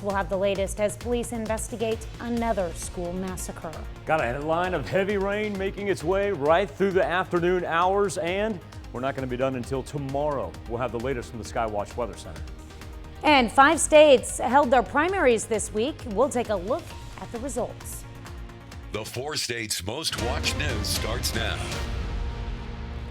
We'll have the latest as police investigate another school massacre. Got a headline of heavy rain making its way right through the afternoon hours, and we're not going to be done until tomorrow. We'll have the latest from the Skywatch Weather Center. And 5 states held their primaries this week. We'll take a look at the results. The 4 states' most watched news starts now.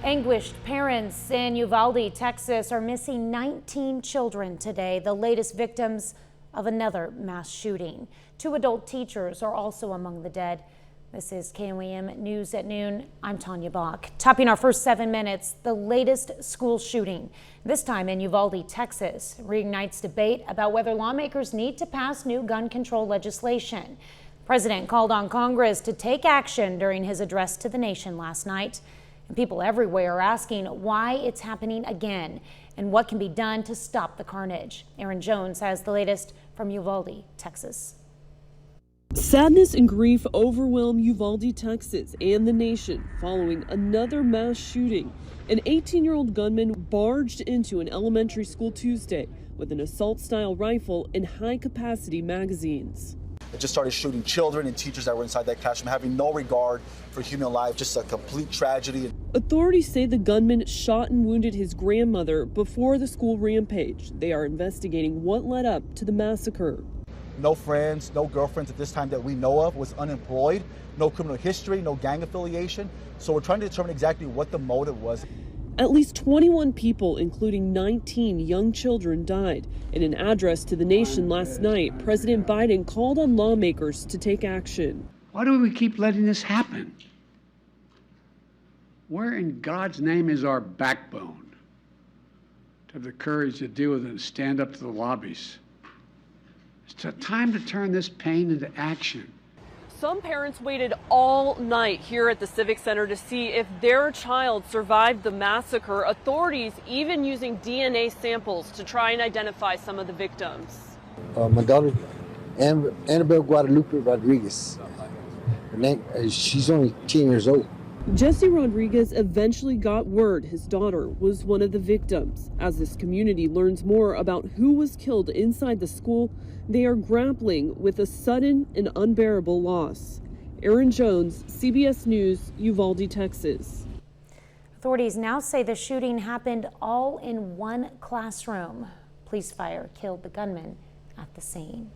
Anguished parents in Uvalde, Texas are missing 19 children today, the latest victims of another mass shooting. 2 adult teachers are also among the dead. This is KOAM News at Noon. I'm Tanya Bach. Topping our first 7 minutes, the latest school shooting, this time in Uvalde, Texas, reignites debate about whether lawmakers need to pass new gun control legislation. The president called on Congress to take action during his address to the nation last night. And people everywhere are asking why it's happening again and what can be done to stop the carnage. Aaron Jones has the latest from Uvalde, Texas. Sadness and grief overwhelm Uvalde, Texas and the nation following another mass shooting. An 18-year-old gunman barged into an elementary school Tuesday with an assault-style rifle and high-capacity magazines. It just started shooting children and teachers that were inside that classroom, having no regard for human life, just a complete tragedy. Authorities say the gunman shot and wounded his grandmother before the school rampage. They are investigating what led up to the massacre. No friends, no girlfriends at this time that we know of, was unemployed, no criminal history, no gang affiliation. So we're trying to determine exactly what the motive was. At least 21 people, including 19 young children, died. In an address to the nation last night, President Biden called on lawmakers to take action. Why do we keep letting this happen? Where in God's name is our backbone to have the courage to deal with it and stand up to the lobbies? It's time to turn this pain into action. Some parents waited all night here at the Civic Center to see if their child survived the massacre. Authorities even using DNA samples to try and identify some of the victims. My daughter, Annabelle Guadalupe Rodriguez. Her name, she's only 10 years old. Jesse Rodriguez eventually got word his daughter was one of the victims. As this community learns more about who was killed inside the school, they are grappling with a sudden and unbearable loss. Aaron Jones, CBS News, Uvalde, Texas. Authorities now say the shooting happened all in one classroom. Police fire killed the gunman at the scene.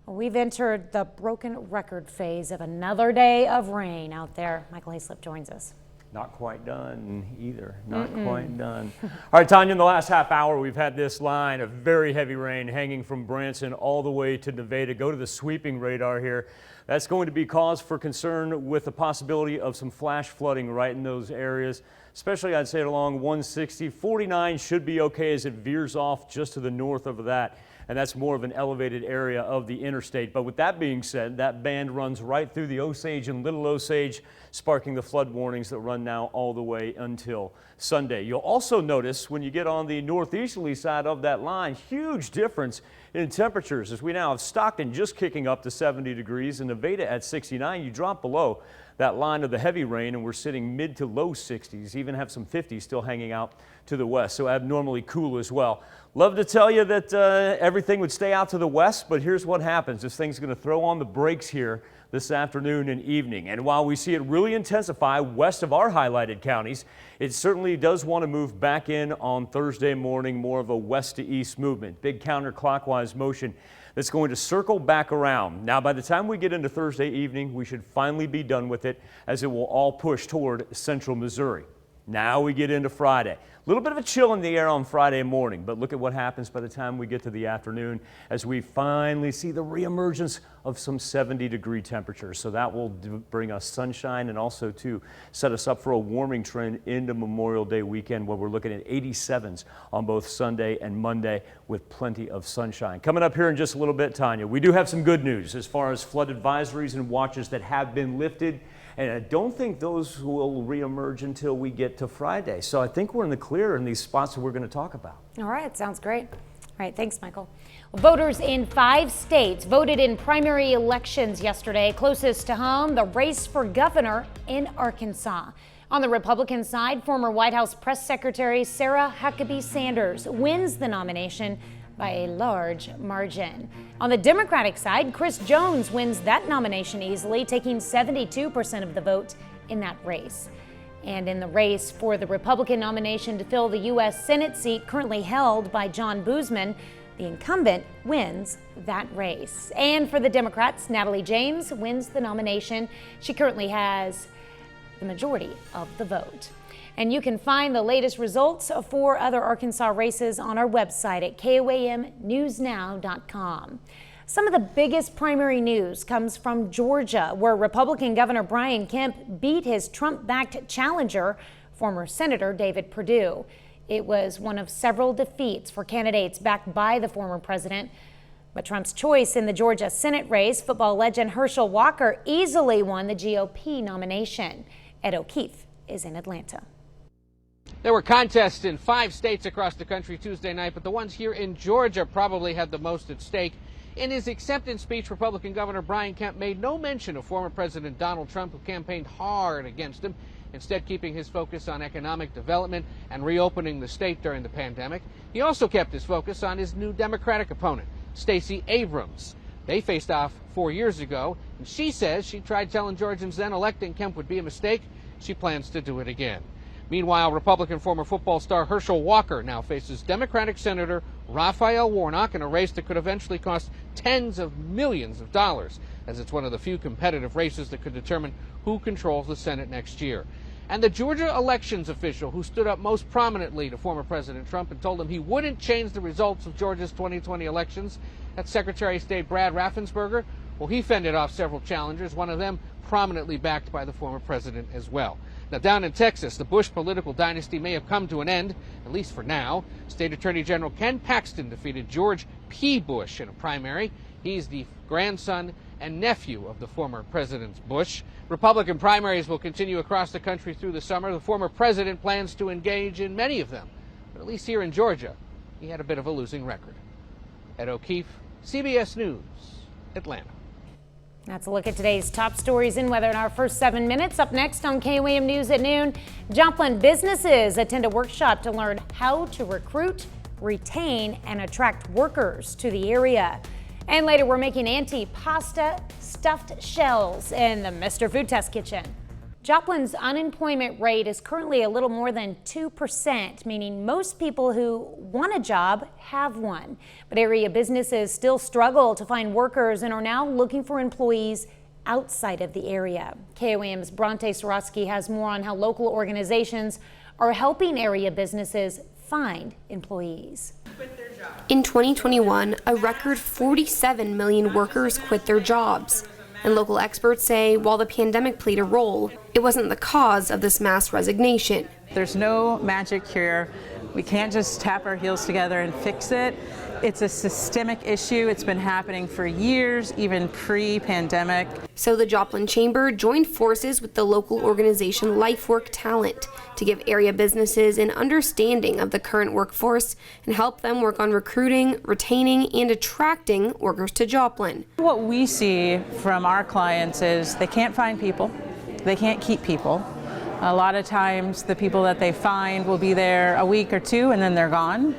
We've entered the broken record phase of another day of rain out there. Michael Hayslip joins us. Not quite done either. Not quite done. All right, Tanya, in the last half hour, we've had this line of very heavy rain hanging from Branson all the way to Nevada. Go to the sweeping radar here. That's going to be cause for concern with the possibility of some flash flooding right in those areas, especially I'd say along 160. 49 should be okay as it veers off just to the north of that. And that's more of an elevated area of the interstate. But with that being said, that band runs right through the Osage and Little Osage, sparking the flood warnings that run now all the way until Sunday. You'll also notice when you get on the northeasterly side of that line, huge difference in temperatures as we now have Stockton just kicking up to 70 degrees and Nevada at 69. You drop below that line of the heavy rain and we're sitting mid to low 60s, even have some 50s still hanging out to the west, so abnormally cool as well. Love to tell you that everything would stay out to the west, but here's what happens. This thing's going to throw on the brakes here this afternoon and evening. And while we see it really intensify west of our highlighted counties, it certainly does want to move back in on Thursday morning, more of a west to east movement. Big counterclockwise motion that's going to circle back around. Now, by the time we get into Thursday evening, we should finally be done with it as it will all push toward central Missouri. Now we get into Friday. A little bit of a chill in the air on Friday morning, but look at what happens by the time we get to the afternoon as we finally see the reemergence of some 70-degree temperatures. So that will bring us sunshine and also to set us up for a warming trend into Memorial Day weekend where we're looking at 87s on both Sunday and Monday with plenty of sunshine. Coming up here in just a little bit, Tanya, we do have some good news as far as flood advisories and watches that have been lifted. And I don't think those will reemerge until we get to Friday. So I think we're in the clear in these spots that we're going to talk about. All right, sounds great. All right, thanks, Michael. Well, voters in 5 states voted in primary elections yesterday. Closest to home, the race for governor in Arkansas. On the Republican side, former White House Press Secretary Sarah Huckabee Sanders wins the nomination by a large margin. On the Democratic side, Chris Jones wins that nomination easily, taking 72% of the vote in that race. And in the race for the Republican nomination to fill the U.S. Senate seat currently held by John Boozman, the incumbent wins that race. And for the Democrats, Natalie James wins the nomination. She currently has the majority of the vote. And you can find the latest results for other Arkansas races on our website at KOAMnewsnow.com. Some of the biggest primary news comes from Georgia, where Republican Governor Brian Kemp beat his Trump-backed challenger, former Senator David Perdue. It was one of several defeats for candidates backed by the former president. But Trump's choice in the Georgia Senate race, football legend Herschel Walker, easily won the GOP nomination. Ed O'Keefe is in Atlanta. There were contests in 5 states across the country Tuesday night, but the ones here in Georgia probably had the most at stake. In his acceptance speech, Republican Governor Brian Kemp made no mention of former President Donald Trump, who campaigned hard against him, instead keeping his focus on economic development and reopening the state during the pandemic. He also kept his focus on his new Democratic opponent, Stacey Abrams. They faced off 4 years ago, and she says she tried telling Georgians then electing Kemp would be a mistake. She plans to do it again. Meanwhile, Republican former football star Herschel Walker now faces Democratic Senator Raphael Warnock in a race that could eventually cost tens of millions of dollars, as it's one of the few competitive races that could determine who controls the Senate next year. And the Georgia elections official who stood up most prominently to former President Trump and told him he wouldn't change the results of Georgia's 2020 elections, that's Secretary of State Brad Raffensperger. Well, he fended off several challengers, one of them prominently backed by the former president as well. Now, down in Texas, the Bush political dynasty may have come to an end, at least for now. State Attorney General Ken Paxton defeated George P. Bush in a primary. He's the grandson and nephew of the former President Bush. Republican primaries will continue across the country through the summer. The former president plans to engage in many of them, but at least here in Georgia, he had a bit of a losing record. Ed O'Keefe, CBS News, Atlanta. That's a look at today's top stories and weather in our first 7 minutes. Up next on KOAM News at noon, Joplin businesses attend a workshop to learn how to recruit, retain, and attract workers to the area. And later, we're making anti-pasta stuffed shells in the Mr. Food Test Kitchen. Joplin's unemployment rate is currently a little more than 2%, meaning most people who want a job have one. But area businesses still struggle to find workers and are now looking for employees outside of the area. KOAM's Bronte Sorotsky has more on how local organizations are helping area businesses find employees. In 2021, a record 47 million workers quit their jobs. And local experts say while the pandemic played a role, it wasn't the cause of this mass resignation. There's no magic cure. We can't just tap our heels together and fix it. It's a systemic issue. It's been happening for years, even pre-pandemic. So the Joplin Chamber joined forces with the local organization LifeWork Talent to give area businesses an understanding of the current workforce and help them work on recruiting, retaining, and attracting workers to Joplin. What we see from our clients is they can't find people, they can't keep people. A lot of times the people that they find will be there a week or two and then they're gone.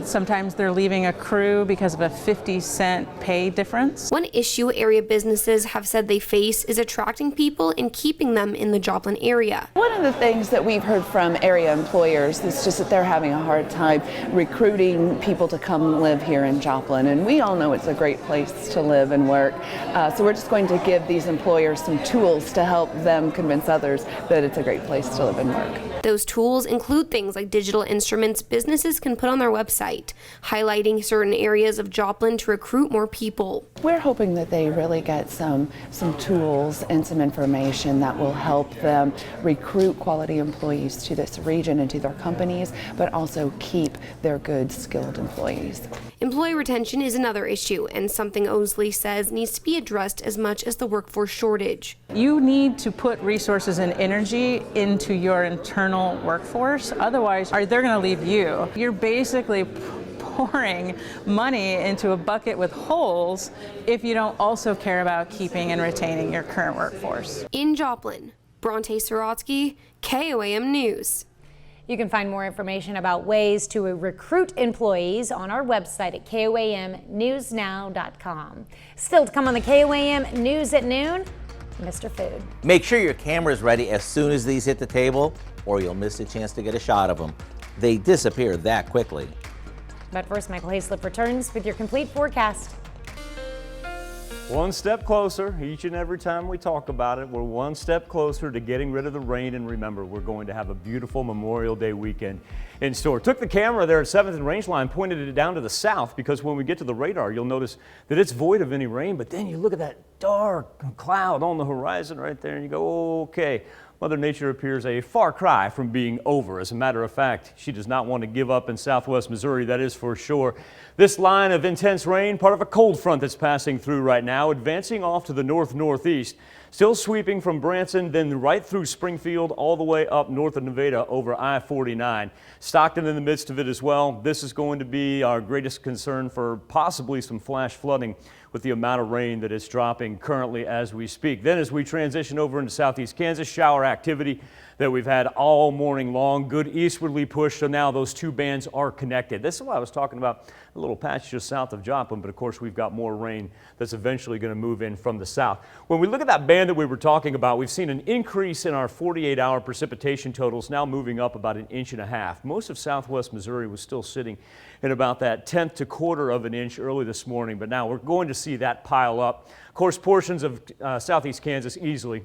Sometimes they're leaving a crew because of a 50-cent pay difference. One issue area businesses have said they face is attracting people and keeping them in the Joplin area. One of the things that we've heard from area employers is just that they're having a hard time recruiting people to come live here in Joplin. And we all know it's a great place to live and work. So we're just going to give these employers some tools to help them convince others that it's a great place to live and work. Those tools include things like digital instruments businesses can put on their website, highlighting certain areas of Joplin to recruit more people. We're hoping that they really get some tools and some information that will help them recruit quality employees to this region and to their companies, but also keep their good, skilled employees. Employee retention is another issue and something Osley says needs to be addressed as much as the workforce shortage. You need to put resources and energy into your internal workforce, otherwise they're going to leave you. You're basically pouring money into a bucket with holes if you don't also care about keeping and retaining your current workforce. In Joplin, Bronte Sorotsky, KOAM News. You can find more information about ways to recruit employees on our website at KOAMnewsnow.com. Still to come on the KOAM News at Noon, Mr. Food. Make sure your camera is ready as soon as these hit the table, or you'll miss a chance to get a shot of them. They disappear that quickly. But first, Michael Hayslip returns with your complete forecast. One step closer each and every time we talk about it. We're one step closer to getting rid of the rain, and remember, we're going to have a beautiful Memorial Day weekend in store. Took the camera there at 7th and Rangeline, pointed it down to the south, because when we get to the radar, you'll notice that it's void of any rain, but then you look at that dark cloud on the horizon right there and you go, okay. Mother Nature appears a far cry from being over. As a matter of fact, she does not want to give up in southwest Missouri, that is for sure. This line of intense rain, part of a cold front that's passing through right now, advancing off to the north-northeast, still sweeping from Branson, then right through Springfield, all the way up north of Nevada over I-49. Stockton in the midst of it as well. This is going to be our greatest concern for possibly some flash flooding with the amount of rain that is dropping currently as we speak. Then as we transition over into southeast Kansas, shower activity that we've had all morning long. Good eastwardly push, so now those two bands are connected. This is what I was talking about, a little patch just south of Joplin, but of course we've got more rain that's eventually going to move in from the south. When we look at that band that we were talking about, we've seen an increase in our 48-hour precipitation totals, now moving up about 1.5 inches. Most of southwest Missouri was still sitting in about that 1/10 to 1/4 of an inch early this morning, but now we're going to see that pile up. Of course, portions of southeast Kansas easily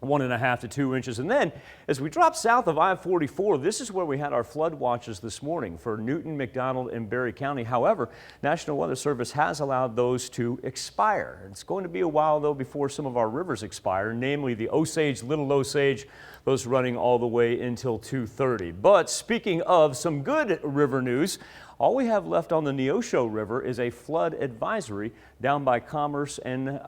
1.5 to 2 inches. And then as we drop south of I-44, this is where we had our flood watches this morning for Newton, McDonald, and Berry County. However, National Weather Service has allowed those to expire. It's going to be a while, though, before some of our rivers expire, namely the Osage, Little Osage, those running all the way until 2:30. But speaking of some good river news, all we have left on the Neosho River is a flood advisory down by Commerce and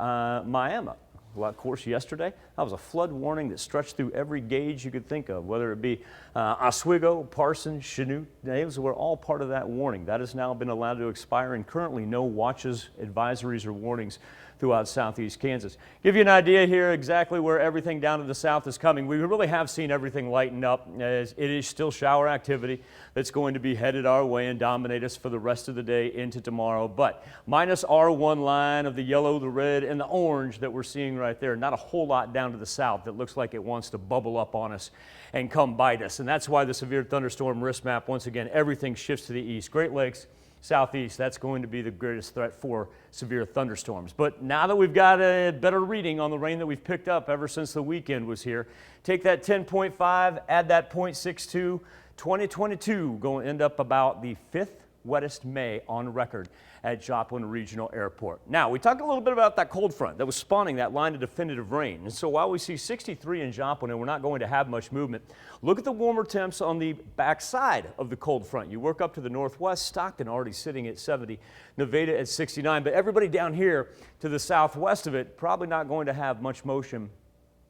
Miami. Well, of course, yesterday, that was a flood warning that stretched through every gauge you could think of, whether it be Oswego, Parsons, Chanute. Those were all part of that warning. That has now been allowed to expire, and currently no watches, advisories, or warnings throughout southeast Kansas. Give you an idea here exactly where everything down to the south is coming. We really have seen everything lighten up, as it is still shower activity that's going to be headed our way and dominate us for the rest of the day into tomorrow. But minus our one line of the yellow, the red, and the orange that we're seeing right there, not a whole lot down to the south that looks like it wants to bubble up on us and come bite us. And that's why the severe thunderstorm risk map, once again, everything shifts to the east. Great Lakes, southeast, that's going to be the greatest threat for severe thunderstorms. But now that we've got a better reading on the rain that we've picked up ever since the weekend was here, take that 10.5, add that 0.62, 2022 going to end up about the 5th wettest May on record at Joplin Regional Airport. Now, we talked a little bit about that cold front that was spawning that line of definitive rain. And so while we see 63 in Joplin and we're not going to have much movement, look at the warmer temps on the backside of the cold front. You work up to the northwest, Stockton already sitting at 70, Nevada at 69, but everybody down here to the southwest of it probably not going to have much motion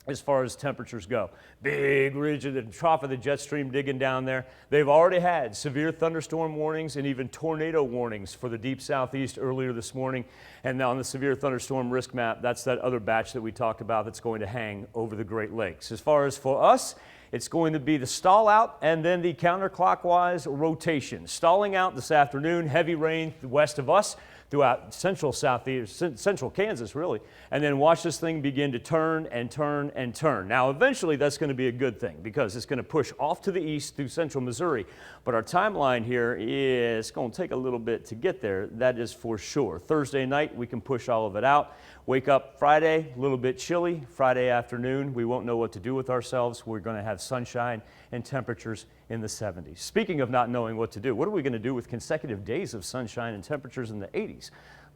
as far as temperatures go. Big ridge at the trough of the jet stream digging down there. They've already had severe thunderstorm warnings and even tornado warnings for the deep southeast earlier this morning. And now on the severe thunderstorm risk map, that's that other batch that we talked about that's going to hang over the Great Lakes. As far as for us, it's going to be the stall out and then the counterclockwise rotation. Stalling out this afternoon, heavy rain west of us, throughout central Kansas, really, and then watch this thing begin to turn and turn and turn. Now, eventually, that's going to be a good thing because it's going to push off to the east through central Missouri. But our timeline here is going to take a little bit to get there. That is for sure. Thursday night, we can push all of it out. Wake up Friday, a little bit chilly. Friday afternoon, we won't know what to do with ourselves. We're going to have sunshine and temperatures in the 70s. Speaking of not knowing what to do, what are we going to do with consecutive days of sunshine and temperatures in the 80s?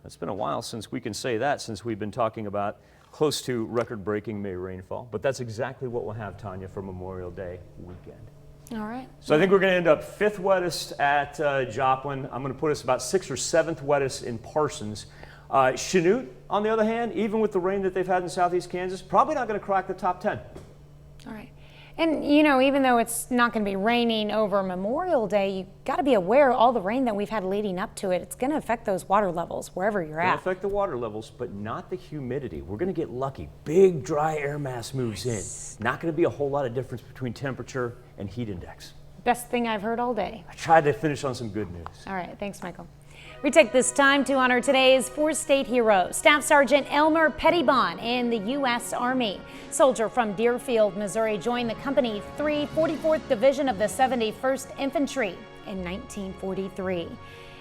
It's been a while since we can say that, since we've been talking about close to record-breaking May rainfall. But that's exactly what we'll have, Tanya, for Memorial Day weekend. All right. So I think we're going to end up 5th wettest at Joplin. I'm going to put us about 6th or 7th wettest in Parsons. Chanute, on the other hand, even with the rain that they've had in southeast Kansas, probably not going to crack the top 10. All right. And, you know, even though it's not going to be raining over Memorial Day, you got to be aware all the rain that we've had leading up to it, it's going to affect those water levels wherever you're at. It's going to affect the water levels, but not the humidity. We're going to get lucky. Big dry air mass moves in. Not going to be a whole lot of difference between temperature and heat index. Best thing I've heard all day. I tried to finish on some good news. All right, thanks, Michael. We take this time to honor today's four-state hero, Staff Sergeant Elmer Pettibon in the U.S. Army. Soldier from Deerfield, Missouri, joined the Company 3 44th Division of the 71st Infantry in 1943.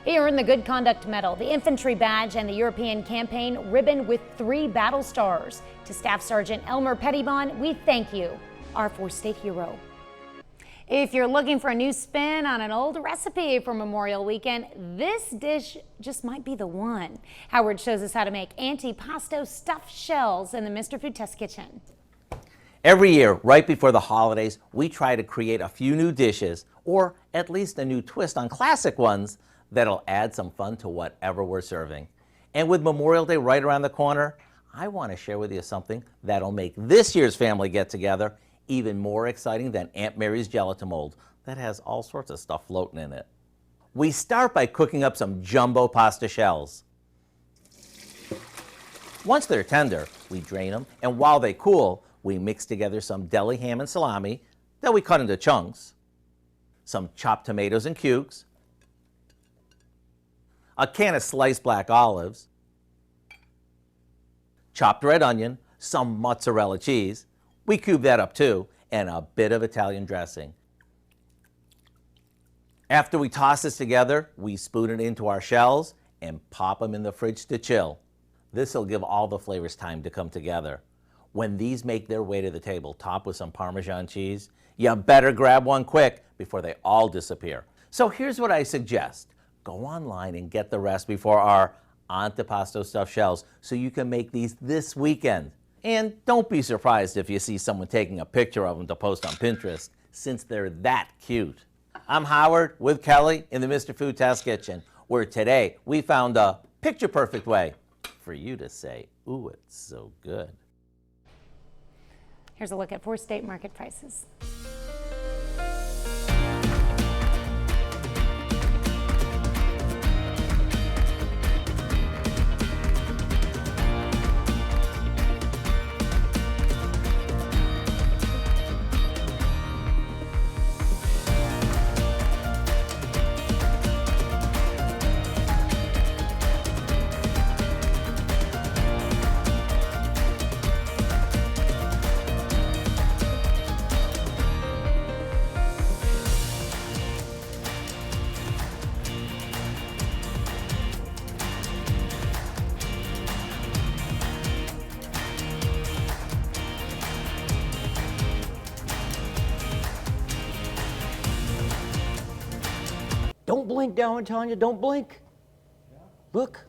He earned the Good Conduct Medal, the Infantry Badge, and the European Campaign Ribbon with 3 battle stars. To Staff Sergeant Elmer Pettibon, we thank you, our four-state hero. If you're looking for a new spin on an old recipe for Memorial Weekend, this dish just might be the one. Howard shows us how to make antipasto stuffed shells in the Mr. Food Test Kitchen. Every year, right before the holidays, we try to create a few new dishes, or at least a new twist on classic ones that'll add some fun to whatever we're serving. And with Memorial Day right around the corner, I want to share with you something that'll make this year's family get-together even more exciting than Aunt Mary's gelatin mold that has all sorts of stuff floating in it. We start by cooking up some jumbo pasta shells. Once they're tender, we drain them, and while they cool, we mix together some deli ham and salami that we cut into chunks, some chopped tomatoes and cubes, a can of sliced black olives, chopped red onion, some mozzarella cheese, we cube that up too, and a bit of Italian dressing. After we toss this together, we spoon it into our shells and pop them in the fridge to chill. This will give all the flavors time to come together. When these make their way to the table, topped with some Parmesan cheese, you better grab one quick before they all disappear. So here's what I suggest. Go online and get the recipe for our antipasto stuffed shells so you can make these this weekend. And don't be surprised if you see someone taking a picture of them to post on Pinterest, since they're that cute. I'm Howard with Kelly in the Mr. Food Test Kitchen, where today we found a picture-perfect way for you to say, ooh, it's so good. Here's a look at four-state market prices. Don't blink, Dow and Tanya, don't blink. Look.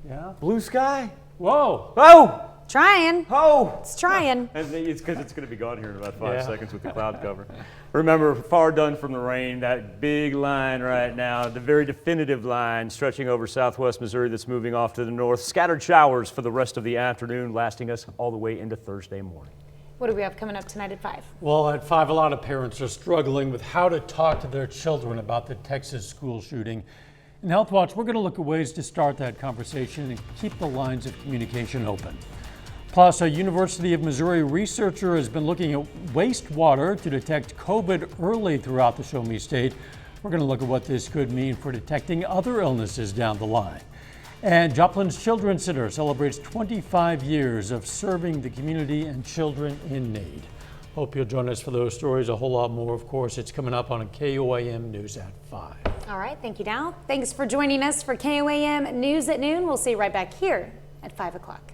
Yeah. Blue sky. Whoa. Oh! Trying. Oh! It's trying. And it's because it's going to be gone here in about 5 seconds with the cloud cover. Remember, far done from the rain, that big line right now, the very definitive line stretching over southwest Missouri that's moving off to the north. Scattered showers for the rest of the afternoon, lasting us all the way into Thursday morning. What do we have coming up tonight at 5? Well, at 5, a lot of parents are struggling with how to talk to their children about the Texas school shooting. In Health Watch, we're going to look at ways to start that conversation and keep the lines of communication open. Plus, a University of Missouri researcher has been looking at wastewater to detect COVID early throughout the Show Me State. We're going to look at what this could mean for detecting other illnesses down the line. And Joplin's Children's Center celebrates 25 years of serving the community and children in need. Hope you'll join us for those stories, a whole lot more, of course. It's coming up on KOAM News at 5. All right, thank you, Dow. Thanks for joining us for KOAM News at noon. We'll see you right back here at 5 o'clock.